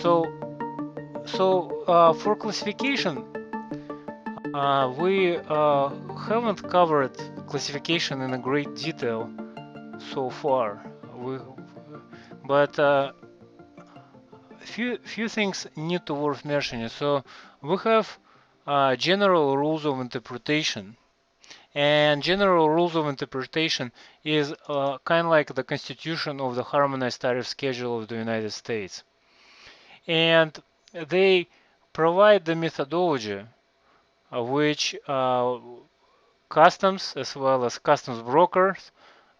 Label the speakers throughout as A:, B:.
A: So, for classification, we haven't covered classification in a great detail so far. We, but few things need to worth mentioning. So we have general rules of interpretation, and general rules of interpretation is kind of like the constitution of the harmonized tariff schedule of the United States, and they provide the methodology which customs as well as customs brokers,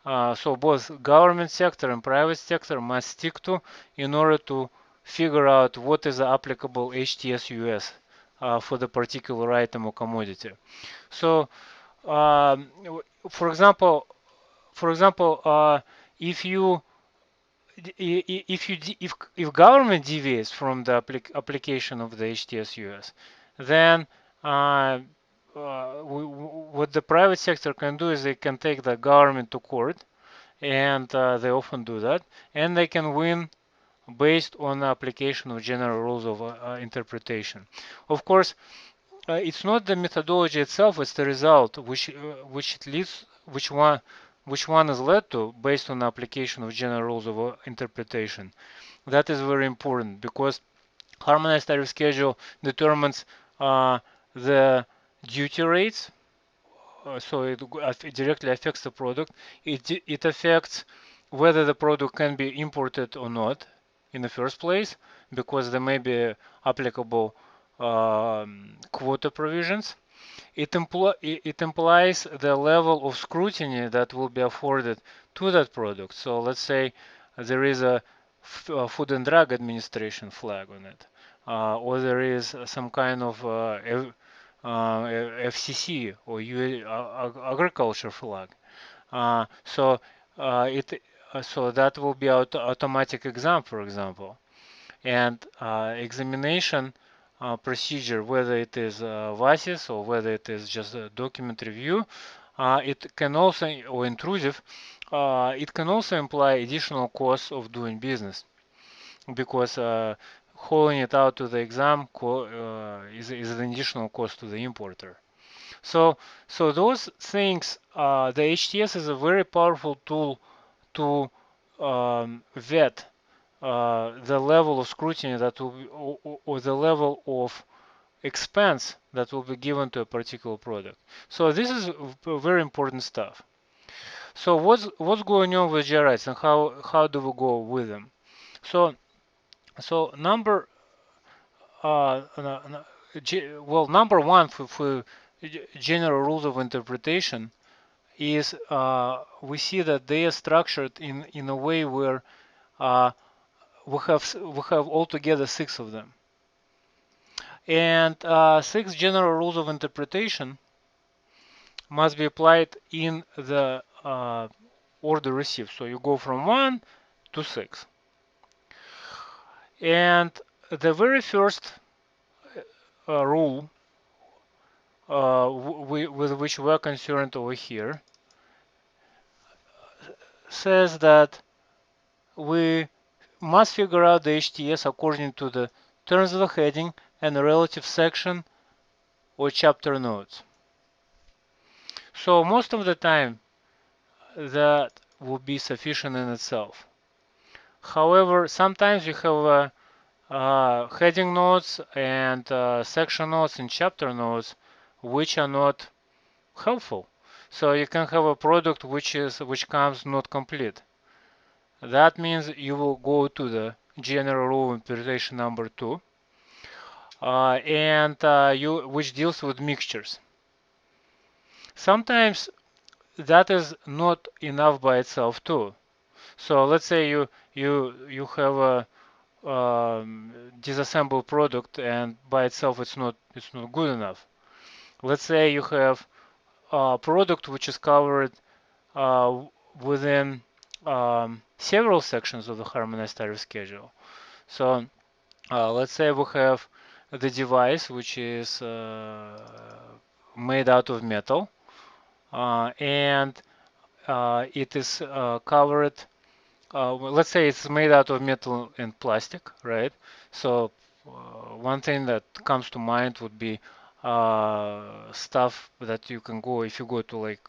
A: so both government sector and private sector must stick to in order to figure out what is the applicable HTS US for the particular item or commodity. So, um, for example, if you if government deviates from the application of the HTS US, then what the private sector can do is they can take the government to court, and they often do that, and they can win based on the application of general rules of interpretation. Of course, it's not the methodology itself; it's the result which it leads, which one is led to based on the application of general rules of interpretation. That is very important because harmonized tariff schedule determines the duty rates, so it directly affects the product. It affects whether the product can be imported or not in the first place, because there may be applicable quota provisions. It implies the level of scrutiny that will be afforded to that product. So let's say there is a Food and Drug Administration flag on it, or there is some kind of FCC or agriculture flag. So it so that will be automatic exam, for example, and examination procedure, whether it is VASIS or whether it is just a document review, it can also, or intrusive, it can also imply additional costs of doing business, because hauling it out to the exam is an additional cost to the importer. So, those things, the HTS is a very powerful tool to vet the level of scrutiny that will be, or the level of expense that will be given to a particular product. So this is very important stuff. So what's going on with GRIs, and how do we go with them? So number number one for general rules of interpretation is we see that they are structured in a way where we have altogether 6 of them, and 6 general rules of interpretation must be applied in the order received. So you go from 1 to 6, and the very first rule with which we're concerned over here says that we must figure out the HTS according to the terms of the heading and the relative section or chapter notes. So most of the time that will be sufficient in itself. However, sometimes you have heading notes and section notes and chapter notes which are not helpful. So you can have a product which comes not complete. That means you will go to the general rule interpretation number 2, and which deals with mixtures. Sometimes that is not enough by itself too. So let's say you have a disassembled product, and by itself it's not good enough. Let's say you have a product which is covered within several sections of the harmonized tariff schedule. So let's say we have the device which is made out of metal, and it is covered. Well, let's say it's made out of metal and plastic, right? So one thing that comes to mind would be stuff that you can go if you go to like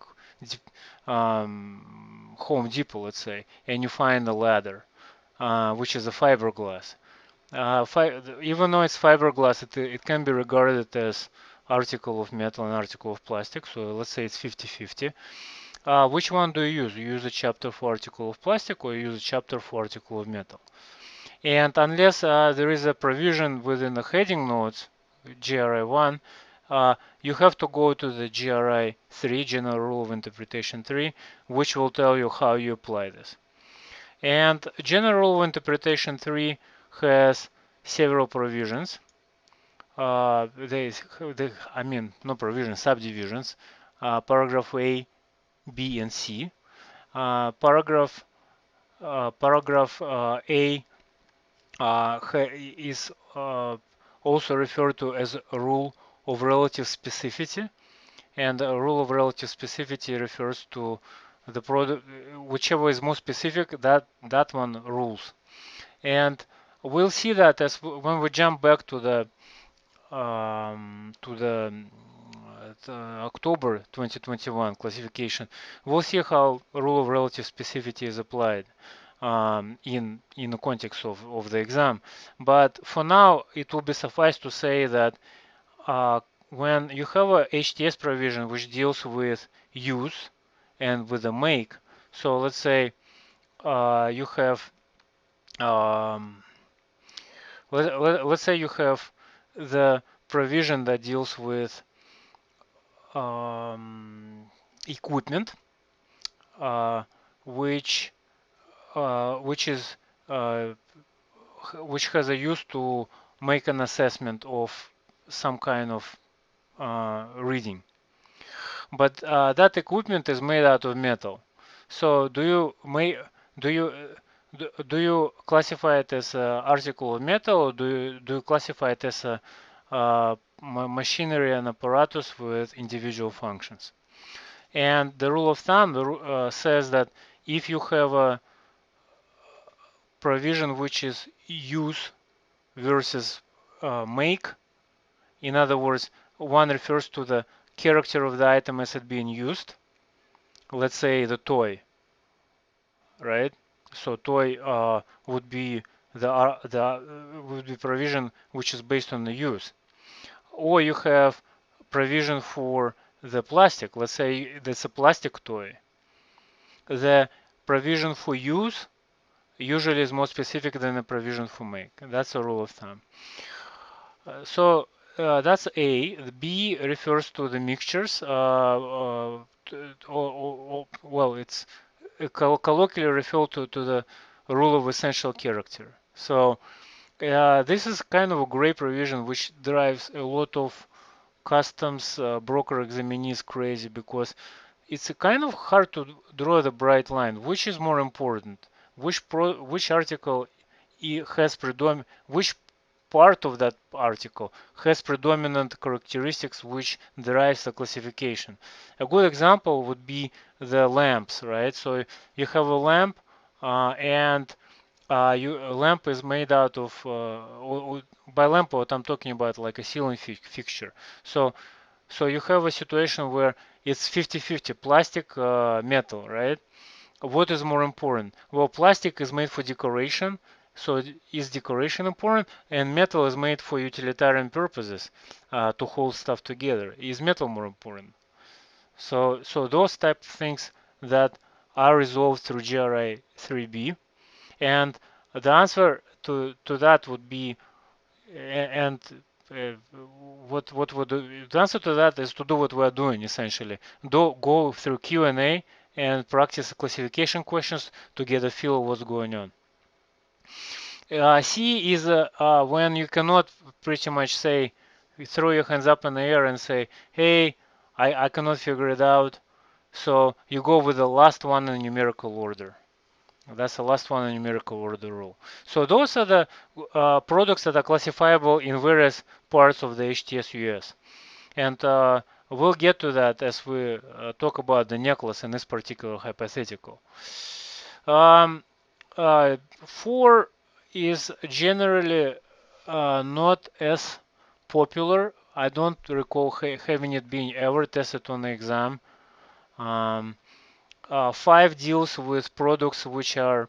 A: Home Depot, let's say, and you find a ladder, which is a fiberglass. Even though it's fiberglass, it can be regarded as article of metal and article of plastic. So let's say it's 50-50. Which one do you use? You use a chapter for article of plastic or you use a chapter for article of metal? And unless there is a provision within the heading notes, GRI 1, you have to go to the GRI 3, General Rule of Interpretation 3, which will tell you how you apply this. And General Rule of Interpretation 3 has several provisions. I mean, no provisions, subdivisions. Paragraph A, B, and C. Paragraph A is also referred to as a rule of relative specificity, and a rule of relative specificity refers to the product, whichever is more specific, that one rules. And we'll see that as when we jump back to the October 2021 classification, we'll see how rule of relative specificity is applied in the context of the exam. But for now, it will be suffice to say that when you have a HTS provision which deals with use and with the make, so let's say you have let's say you have the provision that deals with equipment, uh, which is which has a use to make an assessment of some kind of reading. But that equipment is made out of metal. So do you do you classify it as an article of metal, or do you classify it as a machinery and apparatus with individual functions? And the rule of thumb says that if you have a provision which is use versus make, in other words, one refers to the character of the item as it being used. Let's say the toy, right? So toy would be would be provision which is based on the use. Or you have provision for the plastic. Let's say that's a plastic toy. The provision for use usually is more specific than the provision for make. That's a rule of thumb. So that's A. B refers to the mixtures. Well, it's colloquially referred to the rule of essential character. So this is kind of a gray provision which drives a lot of customs broker examinees crazy, because it's a kind of hard to draw the bright line. Which is more important? Which article has predominant? Which part of that article has predominant characteristics which derives the classification? A good example would be the lamps, right? So you have a lamp, and a lamp is made out of by lamp what I'm talking about, like a ceiling fixture. So you have a situation where it's 50-50 plastic, metal, right? What is more important? Well, plastic is made for decoration, so is decoration important? And metal is made for utilitarian purposes, to hold stuff together. Is metal more important? So those type of things that are resolved through GRI 3B, and the answer to that would be, and uh, what would the answer to that is to do what we are doing essentially. Go through Q&A and practice classification questions to get a feel of what's going on. C is when you cannot pretty much say, throw your hands up in the air and say, hey, I cannot figure it out. So you go with the last one in numerical order. That's the last one, a numerical order rule. So those are the products that are classifiable in various parts of the HTS US. And we'll get to that as we talk about the necklace in this particular hypothetical. 4 is generally not as popular. I don't recall having it being ever tested on the exam. 5 deals with products which are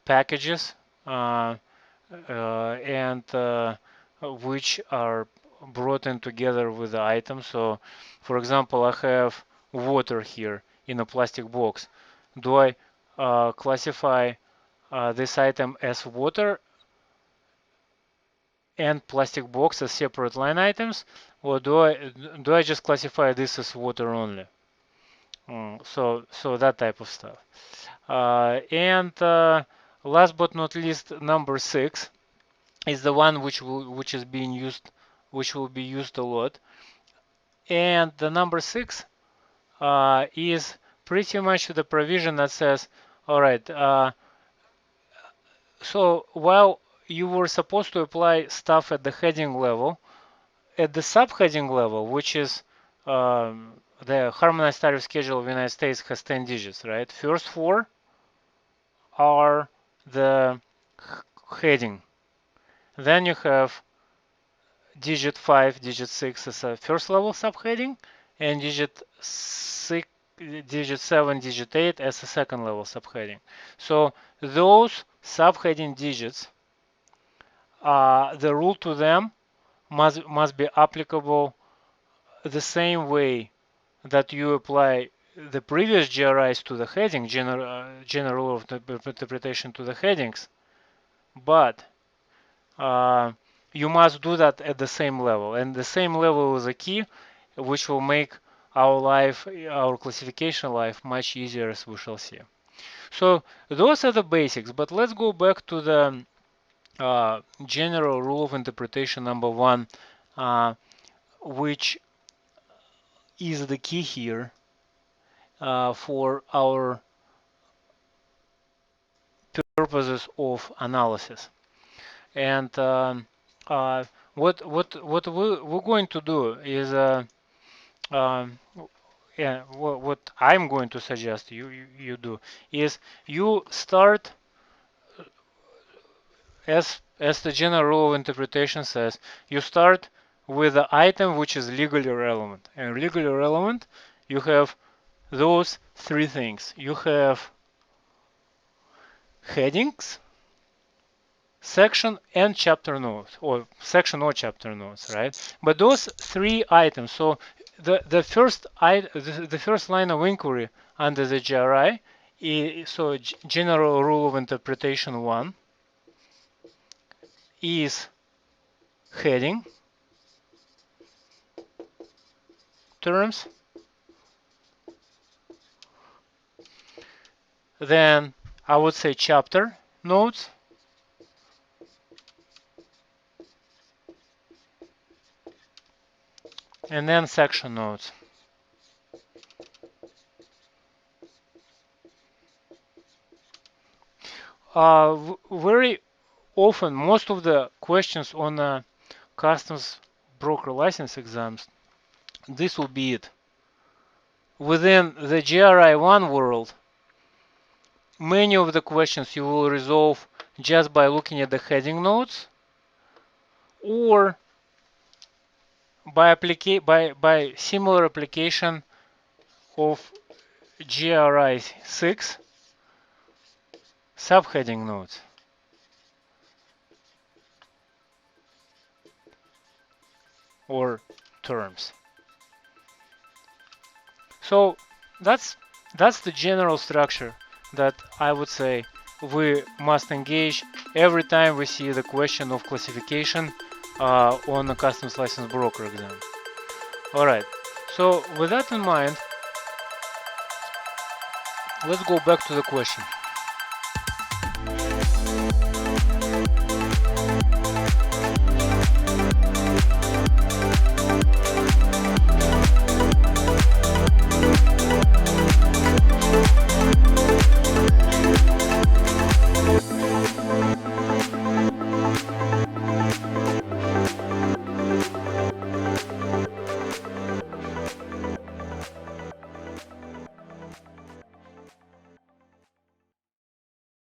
A: packages and which are brought in together with the item. So, for example, I have water here in a plastic box. Do I classify this item as water and plastic box as separate line items, or do I just classify this as water only? So that type of stuff. And last but not least, number 6 is the one which is being used, which will be used a lot. And the number 6 is pretty much the provision that says, all right, so while you were supposed to apply stuff at the heading level, at the subheading level, which is the harmonized tariff schedule of the United States has 10 digits, right? First 4 are the heading. Then you have digit 5, digit 6 as a first level subheading, and digit 6, digit 7, digit 8 as a second level subheading. So those subheading digits, the rule to them must be applicable the same way that you apply the previous GRIs to the heading, general rule of interpretation to the headings, but you must do that at the same level, and the same level is a key which will make our life, our classification life, much easier, as we shall see. So those are the basics, but let's go back to the general rule of interpretation number 1, which is the key here for our purposes of analysis. And what we're going to do is yeah, what I'm going to suggest you do is you start, as the general rule of interpretation says, you start with the item which is legally relevant. And legally relevant, you have those 3 things. You have headings, section, and chapter notes, or section or chapter notes, right? But those 3 items, so the first line of inquiry under the GRI is, so general rule of interpretation 1 is heading terms, then I would say chapter notes, and then section notes. Very often, most of the questions on customs broker license exams, this will be it. Within the GRI 1 world, many of the questions you will resolve just by looking at the heading notes, or by similar application of GRI 6 subheading notes. Or terms. So that's the general structure that I would say we must engage every time we see the question of classification on a customs license broker exam. Alright, so with that in mind, let's go back to the question.